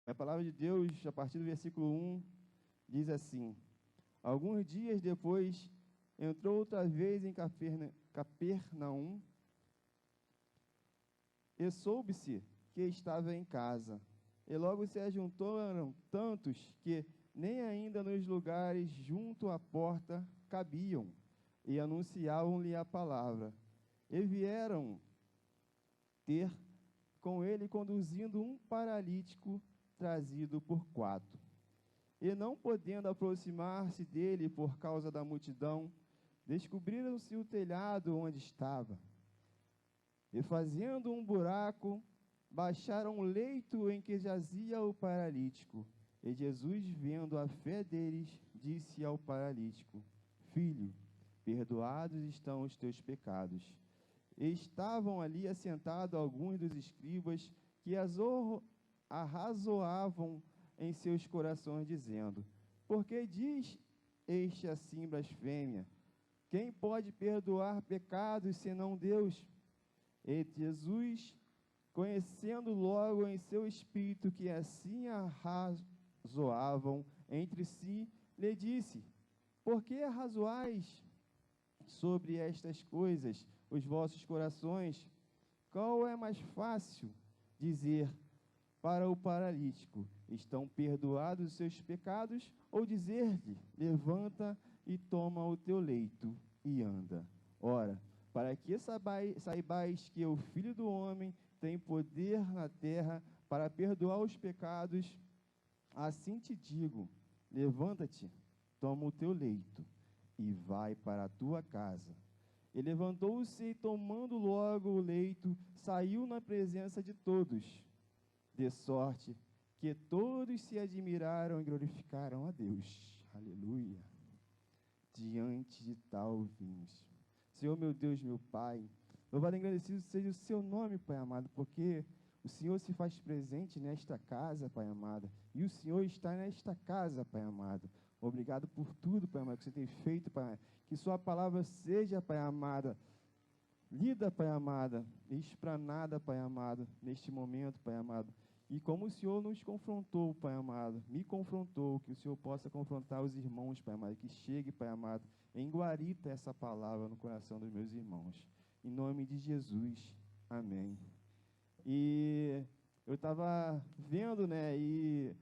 A palavra de Deus, a partir do versículo 1, diz assim: Alguns dias depois, entrou outra vez em Capernaum, e soube-se que estava em casa. E logo se ajuntaram tantos que nem ainda nos lugares junto à porta cabiam, e anunciavam-lhe a palavra. E vieram ter com ele conduzindo um paralítico trazido por 4. E não podendo aproximar-se dele por causa da multidão, descobriram-se o telhado onde estava. E fazendo um buraco, baixaram o leito em que jazia o paralítico. E Jesus, vendo a fé deles, disse ao paralítico: Filho, perdoados estão os teus pecados. E estavam ali assentados alguns dos escribas que arrazoavam em seus corações, dizendo: Por que diz este assim blasfêmia? Quem pode perdoar pecados senão Deus? E Jesus, conhecendo logo em seu espírito que assim arrazoavam entre si, lhe disse: Por que arrazoais sobre estas coisas os vossos corações? Qual é mais fácil dizer para o paralítico: estão perdoados os seus pecados, ou dizer-lhe: levanta e toma o teu leito e anda? Ora, para que saibais que o Filho do Homem tem poder na terra para perdoar os pecados, assim te digo: levanta-te, toma o teu leito e vai para a tua casa. E levantou-se e, tomando logo o leito, saiu na presença de todos, de sorte que todos se admiraram e glorificaram a Deus. Aleluia! Diante de tal vimos. Senhor, meu Deus, meu Pai, louvado e agradecido seja o seu nome, Pai amado, porque o Senhor se faz presente nesta casa, Pai amado, e o Senhor está nesta casa, Pai amado. Obrigado por tudo, Pai amado, que você tem feito, Pai amado. Que sua palavra seja, Pai amada, lida, Pai amada, explanada, Pai amado, neste momento, Pai amado. E como o Senhor nos confrontou, Pai amado, me confrontou, que o Senhor possa confrontar os irmãos, Pai amado, que chegue, Pai amado, em guarita essa palavra no coração dos meus irmãos. Em nome de Jesus, amém. E eu estava vendo, né, e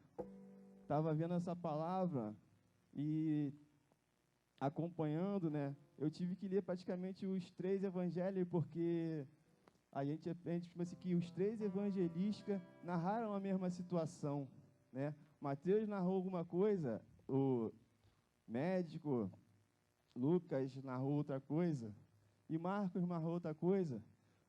estava vendo essa palavra e acompanhando, né, eu tive que ler praticamente os 3 evangelhos, porque a gente aprende tipo assim, que os 3 evangelistas narraram a mesma situação, né? Mateus narrou alguma coisa, o médico, Lucas narrou outra coisa, e Marcos narrou outra coisa,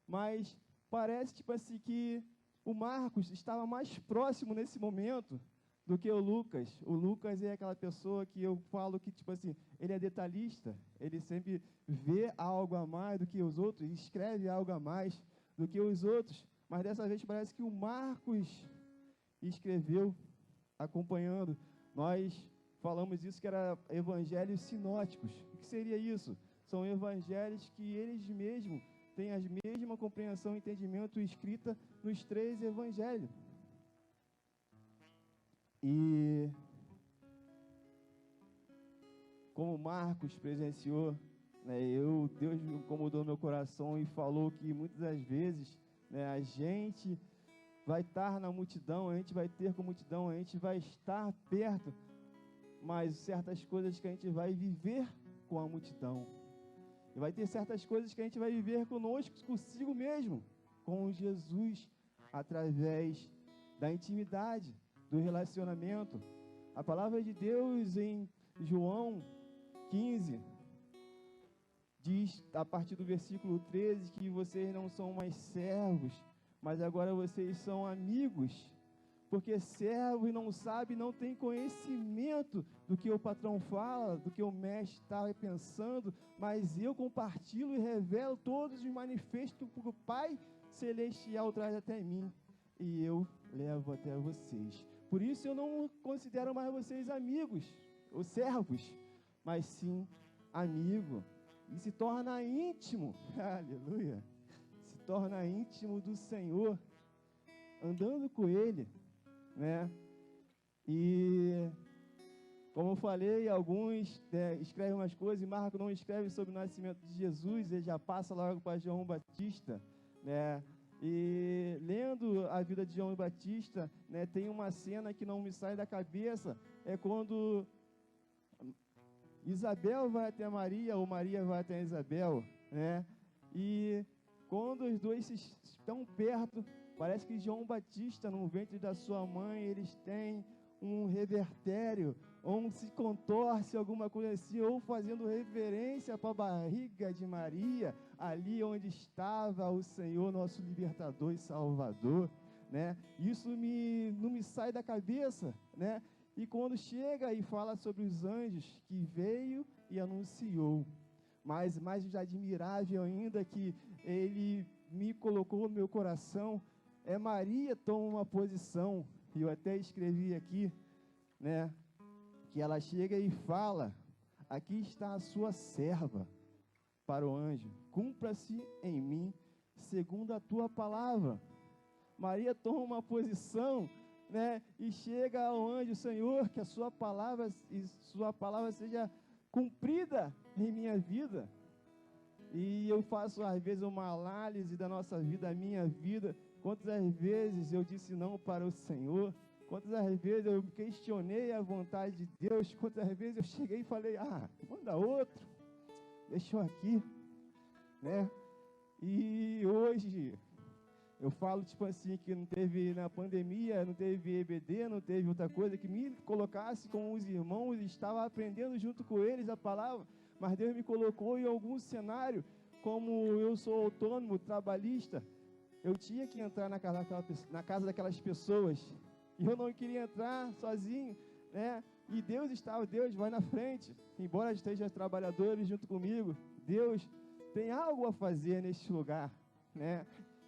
mas parece tipo assim que o Marcos estava mais próximo nesse momento do que o Lucas. O Lucas é aquela pessoa que eu falo que, tipo assim, ele é detalhista, ele sempre vê algo a mais do que os outros, escreve algo a mais do que os outros, mas dessa vez parece que o Marcos escreveu acompanhando. Nós falamos isso que era evangelhos sinóticos. O que seria isso? São evangelhos que eles mesmos têm a mesma compreensão e entendimento escrita nos 3 evangelhos. E como Marcos presenciou, né, Deus incomodou meu coração e falou que muitas das vezes, né, a gente vai estar na multidão, a gente vai ter com a multidão, a gente vai estar perto, mas certas coisas que a gente vai viver com a multidão. E vai ter certas coisas que a gente vai viver conosco, consigo mesmo, com Jesus, através da intimidade, do relacionamento. A palavra de Deus em João 15 diz, a partir do versículo 13, que vocês não são mais servos, mas agora vocês são amigos. Porque servo e não sabe, não tem conhecimento do que o patrão fala, do que o mestre está pensando, mas eu compartilho e revelo todos os manifestos que o Pai Celestial traz até mim, e eu levo até vocês. Por isso eu não considero mais vocês amigos ou servos, mas sim amigo, e se torna íntimo, aleluia, se torna íntimo do Senhor, andando com Ele. né? E, como eu falei, alguns escrevem umas coisas e Marcos não escreve sobre o nascimento de Jesus, ele já passa logo para João Batista, né? E lendo a vida de João Batista, né, tem uma cena que não me sai da cabeça, é quando Isabel vai até Maria, ou Maria vai até Isabel, né? E quando os dois estão perto, parece que João Batista, no ventre da sua mãe, eles têm um revertério, ou se contorce, alguma coisa assim, ou fazendo reverência para a barriga de Maria, ali onde estava o Senhor, nosso libertador e salvador, né? Isso não me sai da cabeça, né? E quando chega e fala sobre os anjos que veio e anunciou, mas mais admirável ainda que ele me colocou no meu coração, Maria toma uma posição, e eu até escrevi aqui, né, que ela chega e fala: aqui está a sua serva, para o anjo, cumpra-se em mim segundo a tua palavra. Maria toma uma posição, né, e chega ao anjo: Senhor, que a sua palavra seja cumprida em minha vida. E eu faço às vezes uma análise da nossa vida, a minha vida, quantas vezes eu disse não para o Senhor, quantas vezes eu questionei a vontade de Deus, quantas vezes eu cheguei e falei: manda outro, deixa eu aqui, né? E hoje eu falo tipo assim, que não teve na pandemia, não teve EBD, não teve outra coisa que me colocasse com os irmãos, estava aprendendo junto com eles a palavra, mas Deus me colocou em algum cenário, como eu sou autônomo, trabalhista, eu tinha que entrar na casa daquelas pessoas, e eu não queria entrar sozinho, né? E Deus vai na frente, embora estejam os trabalhadores junto comigo, Deus tem algo a fazer neste lugar, né?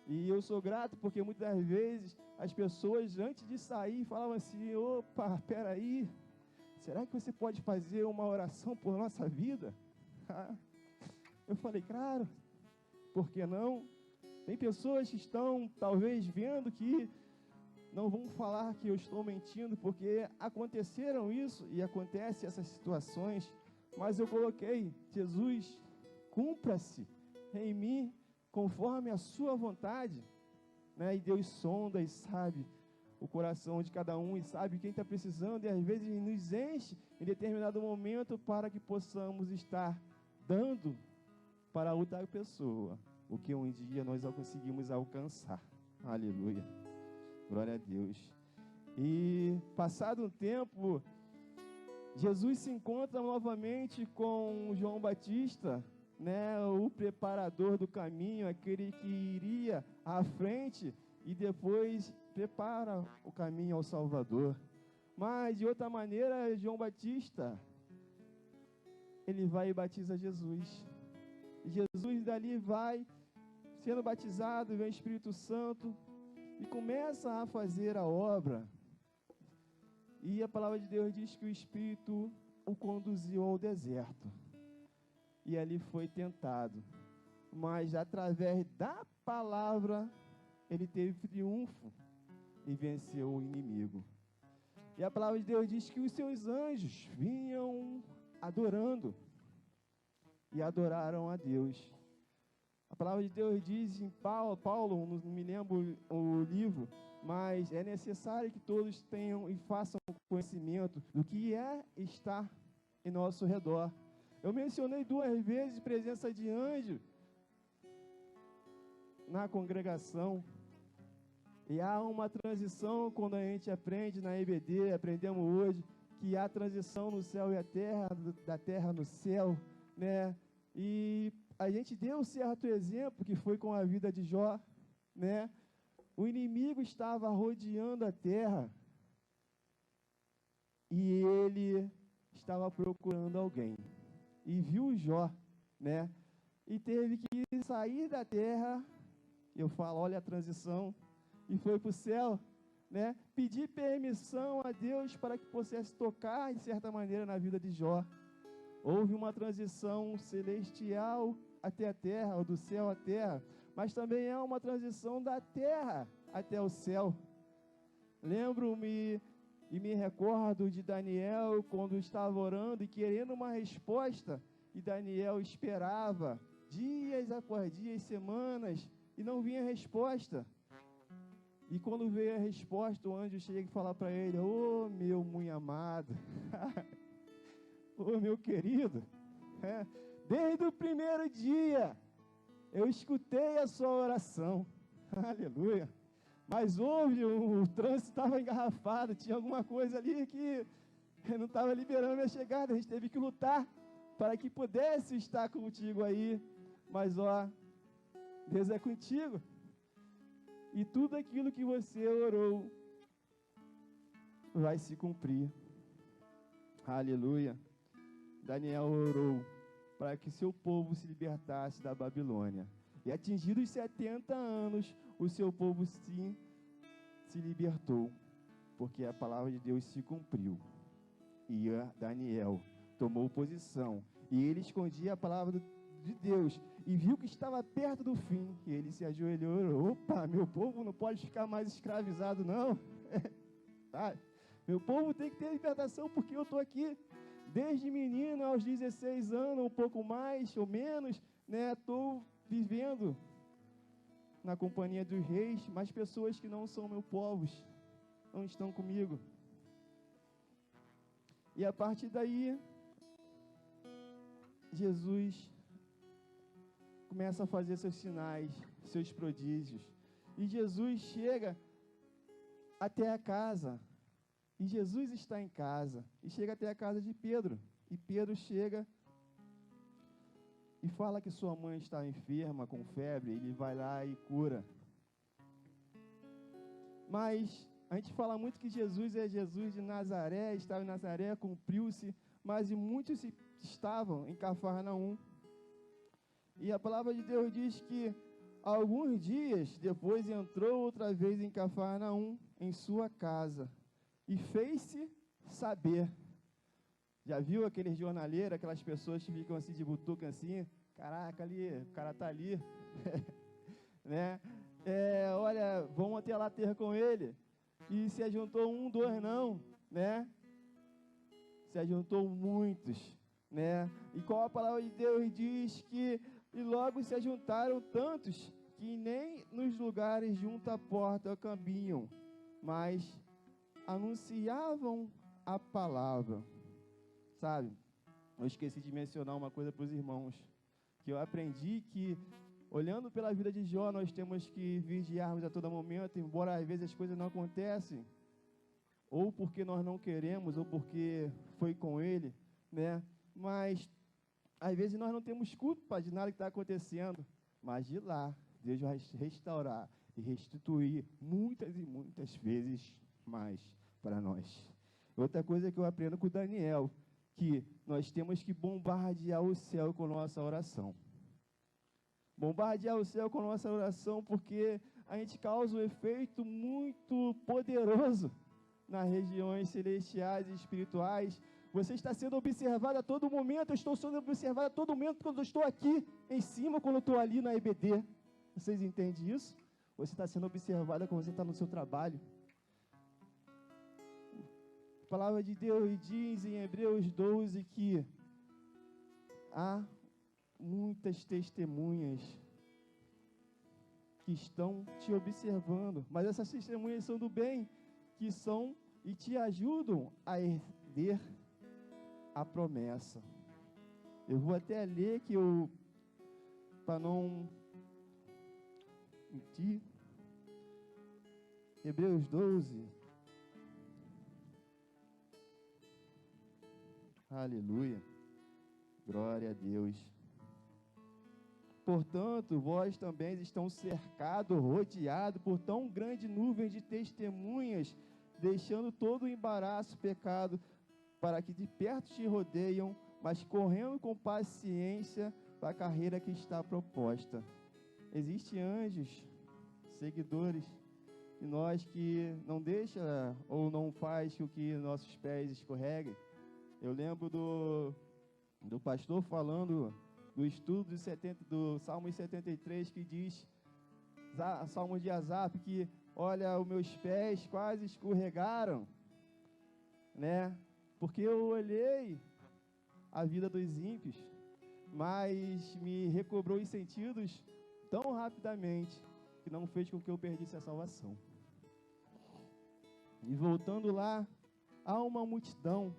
E eu sou grato porque muitas vezes as pessoas, antes de sair, falavam assim: opa, peraí, será que você pode fazer uma oração por nossa vida? Eu falei: claro, por que não? Tem pessoas que estão talvez vendo que não vão falar que eu estou mentindo, porque aconteceram isso e acontecem essas situações, mas eu coloquei: Jesus, cumpra-se em mim conforme a sua vontade, né? E Deus sonda e sabe o coração de cada um, e sabe quem está precisando, e às vezes nos enche em determinado momento para que possamos estar dando para outra pessoa o que um dia nós conseguimos alcançar. Aleluia, glória a Deus. E passado um tempo, Jesus se encontra novamente com João Batista, né, o preparador do caminho, aquele que iria à frente e depois prepara o caminho ao Salvador. Mas de outra maneira, João Batista, ele vai e batiza Jesus. Jesus dali vai sendo batizado, vem o Espírito Santo e começa a fazer a obra. E a palavra de Deus diz que o Espírito o conduziu ao deserto. E ali foi tentado. Mas através da palavra, ele teve triunfo e venceu o inimigo. E a palavra de Deus diz que os seus anjos vinham adorando. E adoraram a Deus. A palavra de Deus diz em Paulo, não me lembro o livro, mas é necessário que todos tenham e façam conhecimento do que é estar em nosso redor. Eu mencionei 2 vezes presença de anjo na congregação. E há uma transição quando a gente aprende na EBD, aprendemos hoje, que há transição no céu e a terra, da terra no céu, né? E a gente deu um certo exemplo que foi com a vida de Jó, né? O inimigo estava rodeando a terra e ele estava procurando alguém. E viu Jó, né? E teve que sair da terra, eu falo, olha a transição, e foi para o céu, né? Pedir permissão a Deus para que pudesse tocar, em certa maneira, na vida de Jó. Houve uma transição celestial até a terra, ou do céu à terra, mas também é uma transição da terra até o céu. Lembro-me e me recordo de Daniel quando estava orando e querendo uma resposta, e Daniel esperava dias após dias, semanas, e não vinha resposta. E quando veio a resposta, o anjo chega e fala para ele: ô meu muito amado, ô meu querido, desde o primeiro dia eu escutei a sua oração, aleluia. Mas o trânsito estava engarrafado, tinha alguma coisa ali que não estava liberando a minha chegada, a gente teve que lutar para que pudesse estar contigo aí. Mas ó, Deus é contigo. E tudo aquilo que você orou vai se cumprir. Aleluia. Daniel orou para que seu povo se libertasse da Babilônia. E atingidos 70 anos, o seu povo se libertou, porque a palavra de Deus se cumpriu. E Daniel tomou posição, e ele escondia a palavra de Deus, e viu que estava perto do fim, e ele se ajoelhou e orou: opa, meu povo não pode ficar mais escravizado não, tá? Meu povo tem que ter libertação, porque eu estou aqui, desde menino aos 16 anos, um pouco mais ou menos, estou vivendo na companhia dos reis, mas pessoas que não são meus povos, não estão comigo. E a partir daí, Jesus começa a fazer seus sinais, seus prodígios. E Jesus chega até a casa. E Jesus está em casa. E chega até a casa de Pedro. E Pedro chega e fala que sua mãe está enferma, com febre. Ele vai lá e cura. Mas a gente fala muito que Jesus é Jesus de Nazaré, estava em Nazaré, cumpriu-se. Mas muitos estavam em Cafarnaum. E a palavra de Deus diz que alguns dias depois entrou outra vez em Cafarnaum, em sua casa, e fez-se saber. Já viu aqueles jornaleiros, aquelas pessoas que ficam assim de butuca assim? Caraca, ali, o cara está ali. Né? Olha, vamos até lá ter com ele. E se ajuntou um, dois não, né? Se ajuntou muitos, né? E qual a palavra de Deus diz que e logo se ajuntaram tantos que nem nos lugares junto à porta caminham, mas anunciavam a palavra. Sabe, eu esqueci de mencionar uma coisa para os irmãos, que eu aprendi que, olhando pela vida de Jó, nós temos que vigiarmos a todo momento, embora às vezes as coisas não acontecem, ou porque nós não queremos, ou porque foi com ele, né? Mas às vezes nós não temos culpa de nada que está acontecendo, mas de lá, Deus vai restaurar e restituir muitas e muitas vezes mais para nós. Outra coisa que eu aprendo com o Daniel, que nós temos que bombardear o céu com nossa oração. Bombardear o céu com nossa oração, porque a gente causa um efeito muito poderoso nas regiões celestiais e espirituais. Você está sendo observado a todo momento, eu estou sendo observado a todo momento quando eu estou aqui em cima, quando eu estou ali na EBD. Vocês entendem isso? Você está sendo observado quando você está no seu trabalho. A palavra de Deus diz em Hebreus 12 que há muitas testemunhas que estão te observando, mas essas testemunhas são do bem, que são e te ajudam a herder a promessa. Eu vou até ler que eu, para não mentir, Hebreus 12, aleluia, glória a Deus. Portanto, vós também estão cercados, rodeados por tão grande nuvem de testemunhas, deixando todo o embaraço, pecado, para que de perto te rodeiam, mas correndo com paciência para a carreira que está proposta. Existem anjos, seguidores, de nós que não deixa ou não faz com que nossos pés escorreguem. Eu lembro do pastor falando do estudo do Salmo 73, que diz, Salmo de Asaf, que olha, os meus pés quase escorregaram, né? Porque eu olhei a vida dos ímpios, mas me recobrou os sentidos tão rapidamente que não fez com que eu perdesse a salvação. E voltando lá, há uma multidão,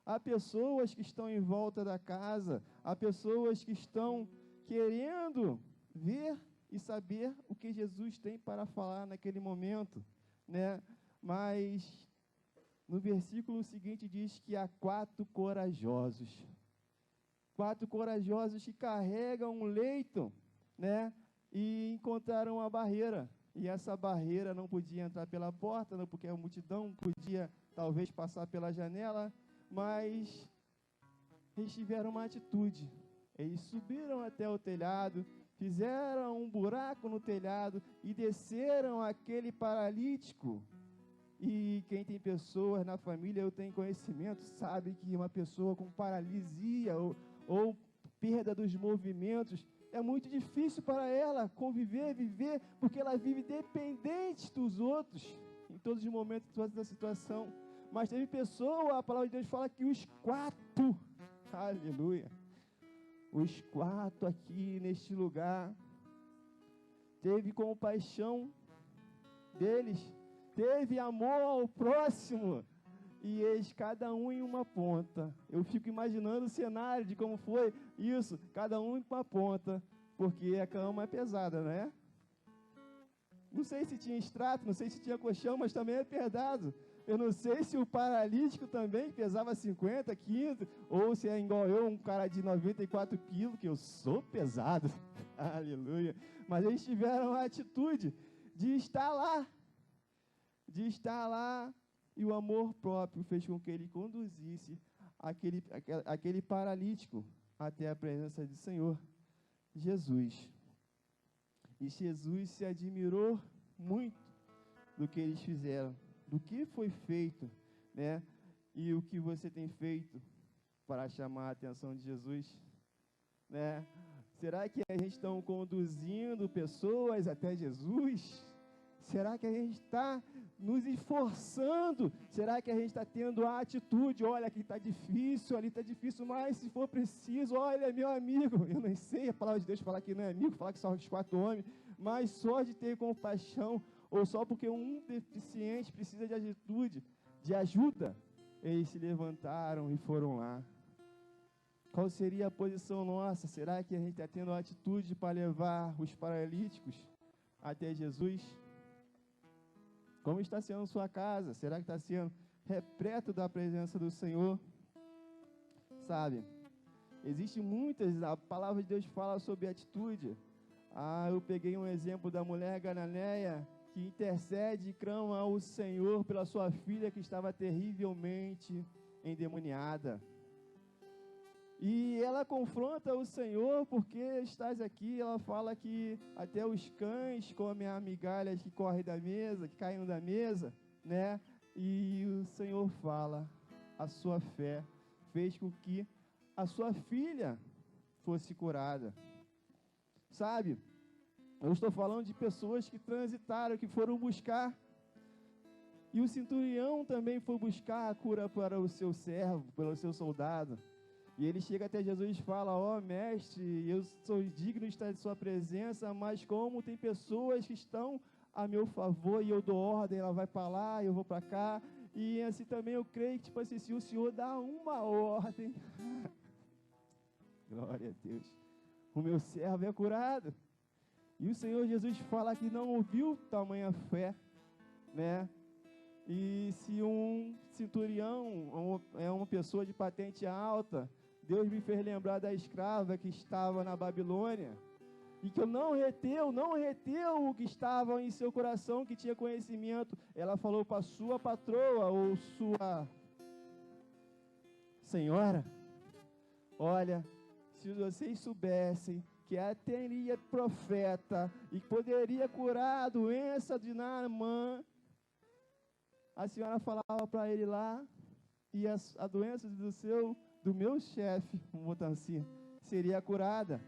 há pessoas que estão em volta da casa, há pessoas que estão querendo ver e saber o que Jesus tem para falar naquele momento, né? Mas no versículo seguinte diz que há 4 corajosos que carregam um leito, né? E encontraram a barreira, e essa barreira não podia entrar pela porta, não, porque a multidão podia talvez passar pela janela, mas eles tiveram uma atitude. Eles subiram até o telhado, fizeram um buraco no telhado e desceram aquele paralítico. E quem tem pessoas na família, eu tenho conhecimento, sabe que uma pessoa com paralisia ou perda dos movimentos, é muito difícil para ela conviver, viver, porque ela vive dependente dos outros, em todos os momentos, em toda a situação. Mas teve pessoa, a palavra de Deus fala que os 4, aleluia, os 4 aqui neste lugar, teve compaixão deles, teve amor ao próximo, e eles, cada um em uma ponta. Eu fico imaginando o cenário de como foi isso, cada um em uma ponta, porque a cama é pesada, né? Não sei se tinha extrato, não sei se tinha colchão, mas também é pesado. Eu não sei se o paralítico também pesava 50, 15, ou se é igual eu, um cara de 94 quilos, que eu sou pesado, aleluia. Mas eles tiveram a atitude de estar lá, e o amor próprio fez com que ele conduzisse aquele paralítico até a presença do Senhor Jesus. E Jesus se admirou muito do que eles fizeram, do que foi feito, né? E o que você tem feito para chamar a atenção de Jesus, né? Será que a gente está conduzindo pessoas até Jesus? Será que a gente está nos esforçando? Será que a gente está tendo a atitude? Olha, aqui está difícil, ali está difícil, mas se for preciso, olha, meu amigo, eu não sei, a palavra de Deus fala que não é amigo, fala que só os 4 homens, mas só de ter compaixão, ou só porque um deficiente precisa de atitude, de ajuda, eles se levantaram e foram lá. Qual seria a posição nossa? Será que a gente está tendo a atitude para levar os paralíticos até Jesus? Como está sendo sua casa? Será que está sendo repleto da presença do Senhor? Sabe, existe muitas, a palavra de Deus fala sobre atitude. Eu peguei um exemplo da mulher cananeia que intercede e clama ao Senhor pela sua filha que estava terrivelmente endemoniada. E ela confronta o Senhor, porque estás aqui, ela fala que até os cães comem as migalhas que correm da mesa, que caem da mesa, né? E o Senhor fala, a sua fé fez com que a sua filha fosse curada. Sabe, eu estou falando de pessoas que transitaram, que foram buscar, e o centurião também foi buscar a cura para o seu servo, pelo seu soldado. E ele chega até Jesus e fala, ó mestre, eu sou digno de estar em sua presença, mas como tem pessoas que estão a meu favor e eu dou ordem, ela vai para lá, eu vou para cá, e assim também eu creio que, tipo assim, se o Senhor dá uma ordem, glória a Deus, o meu servo é curado. E o Senhor Jesus fala que não ouviu tamanha fé, né? E se um centurião é uma pessoa de patente alta, Deus me fez lembrar da escrava que estava na Babilônia, e que não reteu o que estava em seu coração, que tinha conhecimento. Ela falou para sua patroa, ou sua senhora, olha, se vocês soubessem que teria profeta e poderia curar a doença de Naamã, a senhora falava para ele lá, e a doença do meu chefe, vamos botar assim, seria curada.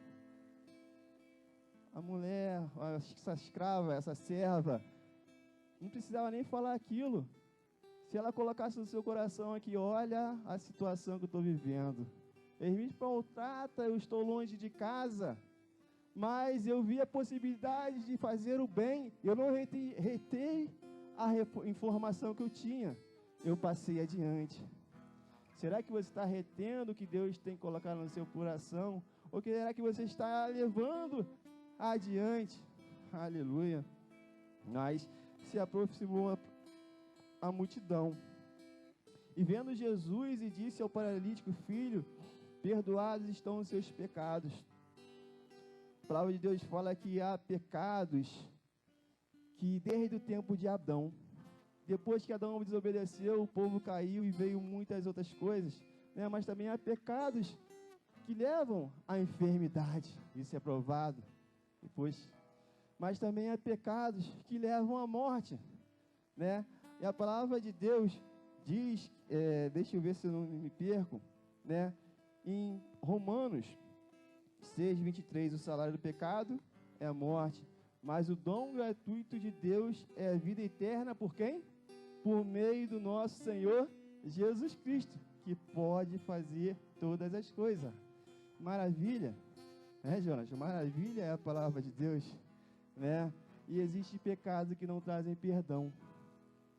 A mulher, essa escrava, essa serva, não precisava nem falar aquilo. Se ela colocasse no seu coração aqui, olha a situação que eu estou vivendo. Eles me maltratam, eu estou longe de casa, mas eu vi a possibilidade de fazer o bem. Eu não retei a informação que eu tinha. Eu passei adiante. Será que você está retendo o que Deus tem colocado no seu coração? Ou será que você está levando adiante? Aleluia. Mas se aproximou a multidão. E vendo Jesus, e disse ao paralítico: filho, perdoados estão os seus pecados. A palavra de Deus fala que há pecados que desde o tempo de Adão, depois que Adão desobedeceu, o povo caiu e veio muitas outras coisas, né? Mas também há pecados que levam à enfermidade, isso é provado depois. Mas também há pecados que levam à morte, né? E a palavra de Deus diz, deixa eu ver se eu não me perco, né? Em Romanos 6:23, o salário do pecado é a morte, mas o dom gratuito de Deus é a vida eterna por quem? Por meio do nosso Senhor Jesus Cristo, que pode fazer todas as coisas. Maravilha, né, Jonas? Maravilha é a palavra de Deus, né? E existe pecados que não trazem perdão,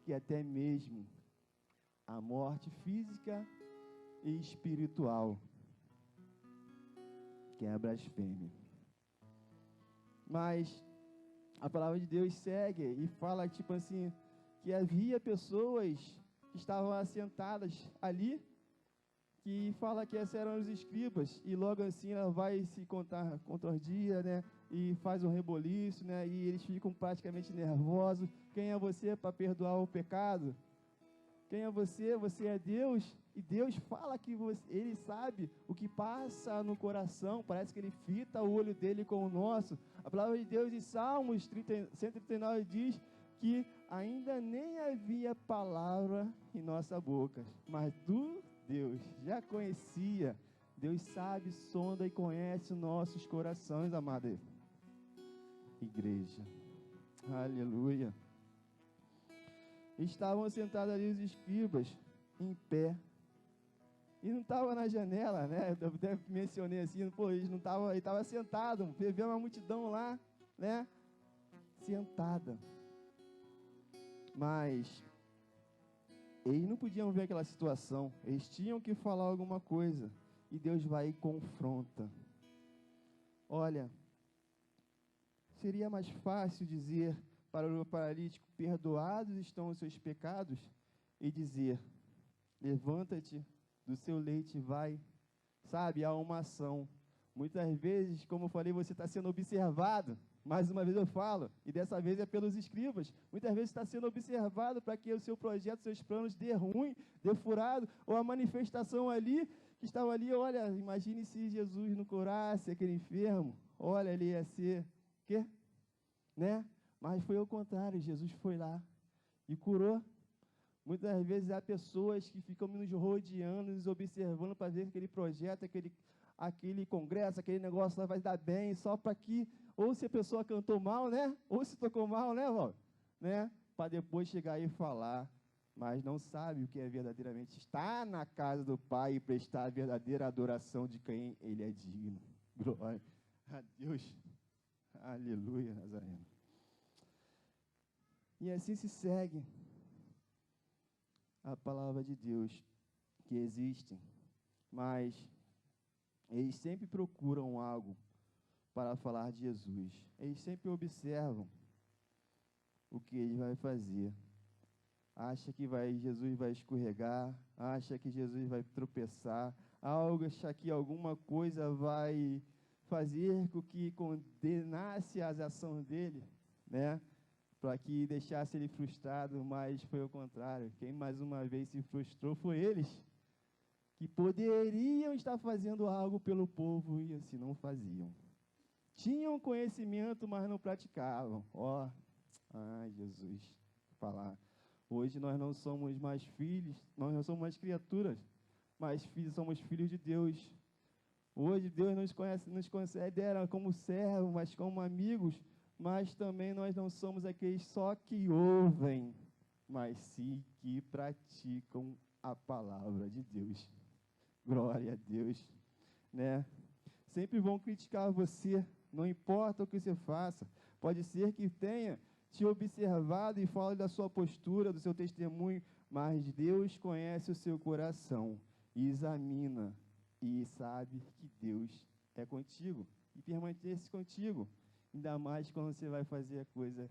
que até mesmo a morte física e espiritual, que é a blasfêmia. Mas a palavra de Deus segue e fala, tipo assim, que havia pessoas que estavam assentadas ali, que fala que esses eram os escribas, e logo assim ela vai se contordia, né, e faz um reboliço, né, e eles ficam praticamente nervosos. Quem é você para perdoar o pecado? Quem é você? Você é Deus, e Deus fala que Ele sabe o que passa no coração, parece que Ele fita o olho dele com o nosso. A palavra de Deus em Salmos 139 diz que ainda nem havia palavra em nossa boca, mas Deus já conhecia. Deus sabe, sonda e conhece os nossos corações, amada igreja. Aleluia. Estavam sentados ali os escribas, em pé. E não estava na janela, né? Eu até mencionei assim, pô, eles não estavam, ele estava sentado, vê uma multidão lá, né? Sentada. Mas eles não podiam ver aquela situação, eles tinham que falar alguma coisa, e Deus vai e confronta. Olha, seria mais fácil dizer para o paralítico: perdoados estão os seus pecados, e dizer: levanta-te do seu leito e vai. Sabe, há uma ação. Muitas vezes, como eu falei, você está sendo observado. Mais uma vez eu falo, e dessa vez é pelos escribas. Muitas vezes está sendo observado para que o seu projeto, seus planos dê ruim, dê furado, ou a manifestação ali, que estava ali, olha, imagine se Jesus não curasse aquele enfermo. Olha, ele ia ser, quê? Né? Mas foi ao contrário, Jesus foi lá e curou. Muitas vezes há pessoas que ficam nos rodeando, nos observando para ver aquele projeto, aquele congresso, aquele negócio lá vai dar bem, só para que, ou se a pessoa cantou mal, né? Ou se tocou mal, né, Val? Né? Para depois chegar e falar, mas não sabe o que é verdadeiramente estar na casa do Pai e prestar a verdadeira adoração de quem Ele é digno. Glória a Deus. Aleluia, Nazareno. E assim se segue a palavra de Deus, que existem, mas eles sempre procuram algo para falar de Jesus. Eles sempre observam o que ele vai fazer. Acha que Jesus vai escorregar, acha que Jesus vai tropeçar, acha que alguma coisa vai fazer com que condenasse as ações dele, né? Para que deixasse ele frustrado, mas foi o contrário. Quem mais uma vez se frustrou foi eles, que poderiam estar fazendo algo pelo povo e assim não faziam. Tinham conhecimento, mas não praticavam. Ó, ai Jesus, vou falar. Hoje nós não somos mais filhos, nós não somos mais criaturas, mas somos filhos de Deus. Hoje Deus nos considera como servos, mas como amigos, mas também nós não somos aqueles só que ouvem, mas sim que praticam a palavra de Deus. Glória a Deus, né? Sempre vão criticar você, não importa o que você faça. Pode ser que tenha te observado e fale da sua postura, do seu testemunho, mas Deus conhece o seu coração, e examina e sabe que Deus é contigo e permanece contigo, ainda mais quando você vai fazer a coisa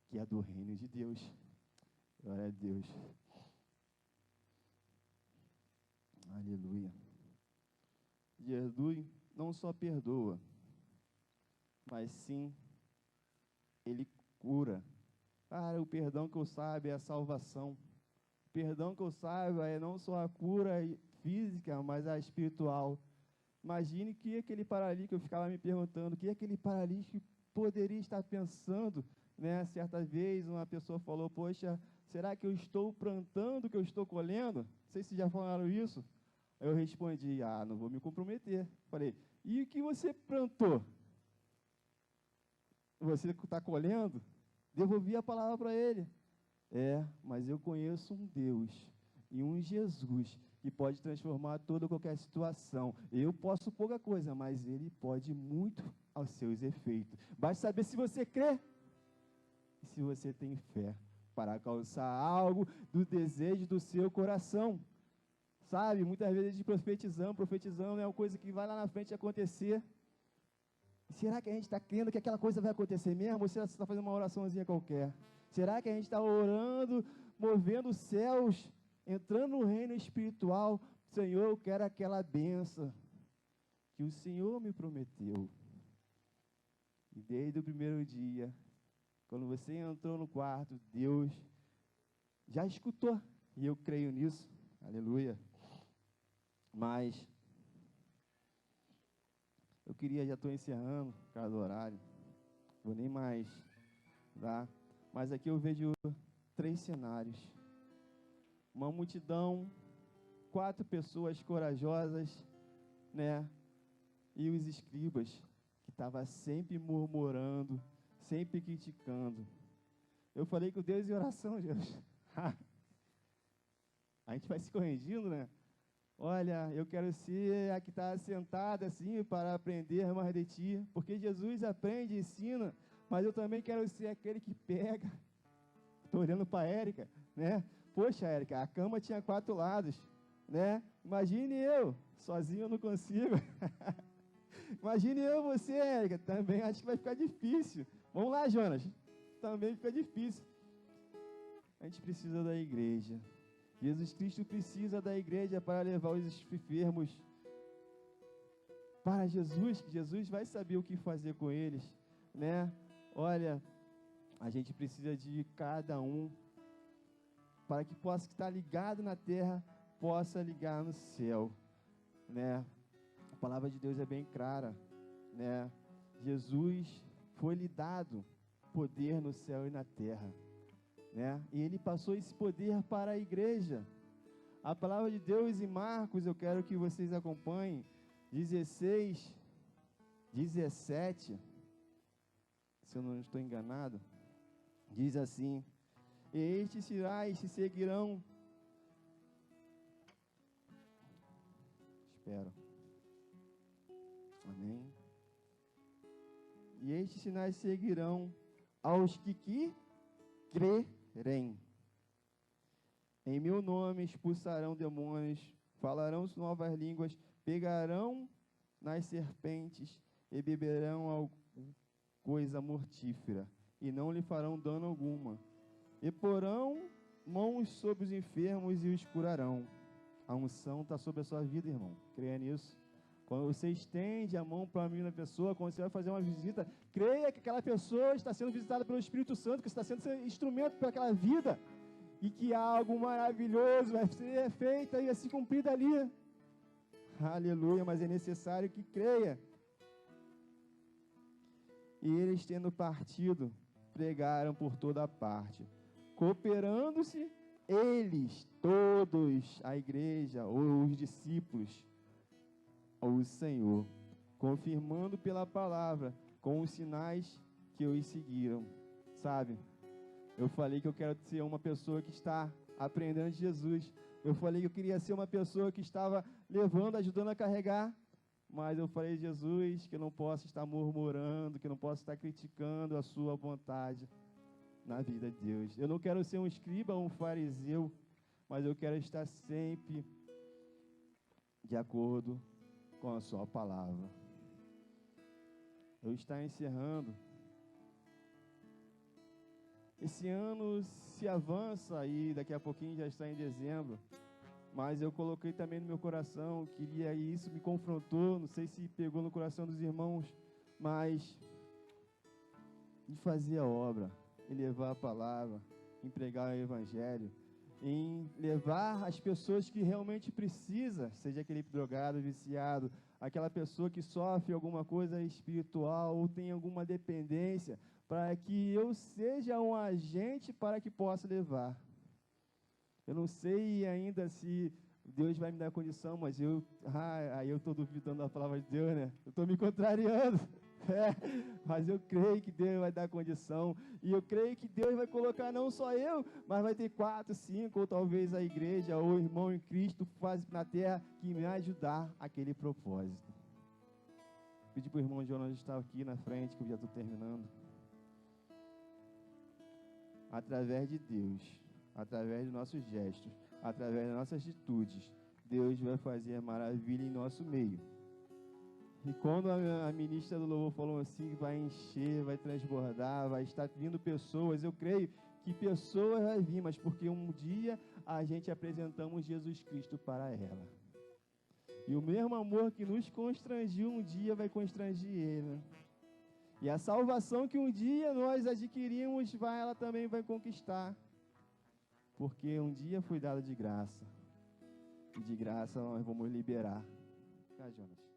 que é do reino de Deus. Glória a Deus. Aleluia. Jesus não só perdoa, mas sim, Ele cura. Cara, o perdão que eu saiba é a salvação. O perdão que eu saiba é não só a cura física, mas a espiritual. Imagine que aquele paralítico, eu ficava me perguntando, o que aquele paralítico poderia estar pensando, né? Certa vez uma pessoa falou, poxa, será que eu estou plantando o que eu estou colhendo? Não sei se já falaram isso. Eu respondi, não vou me comprometer. Falei, e o que você plantou? Você está colhendo? Devolvi a palavra para ele. Mas eu conheço um Deus e um Jesus que pode transformar toda qualquer situação. Eu posso pouca coisa, mas ele pode muito aos seus efeitos. Basta saber se você crê e se você tem fé para alcançar algo do desejo do seu coração. Sabe, muitas vezes a gente profetizando é uma coisa que vai lá na frente acontecer. Será que a gente está crendo que aquela coisa vai acontecer mesmo? Ou será que você está fazendo uma oraçãozinha qualquer? Será que a gente está orando, movendo os céus, entrando no reino espiritual? Senhor, eu quero aquela bênção que o Senhor me prometeu. E desde o primeiro dia, quando você entrou no quarto, Deus já escutou. E eu creio nisso. Aleluia. Mas eu queria, já estou encerrando, por causa do horário, vou nem mais, tá? Mas aqui eu vejo 3 cenários. Uma multidão, 4 pessoas corajosas, né? E os escribas, que estavam sempre murmurando, sempre criticando. Eu falei com Deus em oração, Jesus. A gente vai se corrigindo, né? Olha, eu quero ser a que está sentada assim para aprender mais de ti, porque Jesus aprende e ensina, mas eu também quero ser aquele que pega. Estou olhando para a Érica, né? Poxa, Érica, a cama tinha 4 lados, né? Imagine eu, sozinho eu não consigo. Imagine eu, você, Érica, também acho que vai ficar difícil. Vamos lá, Jonas, também fica difícil. A gente precisa da igreja. Jesus Cristo precisa da igreja para levar os enfermos para Jesus, que Jesus vai saber o que fazer com eles, né? Olha, a gente precisa de cada um para que possa estar ligado na terra, possa ligar no céu, né? A palavra de Deus é bem clara, né? Jesus foi-lhe dado poder no céu e na terra, né? E ele passou esse poder para a igreja. A palavra de Deus em Marcos, eu quero que vocês acompanhem, 16, 17, se eu não estou enganado, diz assim: e estes sinais se seguirão. Espero. Amém. E estes sinais seguirão aos que crerem. Em meu nome expulsarão demônios, falarão novas línguas, pegarão nas serpentes e beberão coisa mortífera, e não lhe farão dano alguma. E porão mãos sobre os enfermos e os curarão. A unção está sobre a sua vida, irmão. Creia nisso. Quando você estende a mão para a pessoa, quando você vai fazer uma visita, creia que aquela pessoa está sendo visitada pelo Espírito Santo, que está sendo instrumento para aquela vida, e que algo maravilhoso vai ser feito e assim cumprido ali. Aleluia, mas é necessário que creia. E eles, tendo partido, pregaram por toda parte, cooperando-se eles, todos, a igreja, ou os discípulos, ou o Senhor, confirmando pela palavra, com os sinais que os seguiram, sabe? Eu falei que eu quero ser uma pessoa que está aprendendo de Jesus. Eu falei que eu queria ser uma pessoa que estava levando, ajudando a carregar. Mas eu falei, Jesus, que eu não posso estar murmurando, que eu não posso estar criticando a sua vontade na vida de Deus. Eu não quero ser um escriba, um fariseu, mas eu quero estar sempre de acordo com a sua palavra. Eu estou encerrando. Esse ano se avança e daqui a pouquinho já está em dezembro. Mas eu coloquei também no meu coração, queria, e isso me confrontou, não sei se pegou no coração dos irmãos, mas de fazer a obra, em levar a palavra, em pregar o evangelho, em levar as pessoas que realmente precisam, seja aquele drogado, viciado, aquela pessoa que sofre alguma coisa espiritual ou tem alguma dependência, para que eu seja um agente para que possa levar. Eu não sei ainda se Deus vai me dar condição, mas aí eu estou duvidando da palavra de Deus, né? Eu estou me contrariando. Mas eu creio que Deus vai dar condição. E eu creio que Deus vai colocar não só eu, mas vai ter 4, 5, ou talvez a igreja, ou o irmão em Cristo faz na terra, que me ajudar aquele propósito. Pedi para o irmão Jonas estar aqui na frente, que eu já estou terminando. Através de Deus, através dos nossos gestos, através das nossas atitudes, Deus vai fazer maravilha em nosso meio. E quando a ministra do louvor falou assim, vai encher, vai transbordar, vai estar vindo pessoas, eu creio que pessoas vão vir, mas porque um dia a gente apresentamos Jesus Cristo para ela. E o mesmo amor que nos constrangiu, um dia vai constrangir ele. E a salvação que um dia nós adquirimos, ela também vai conquistar. Porque um dia foi dado de graça. E de graça nós vamos liberar. Jonas.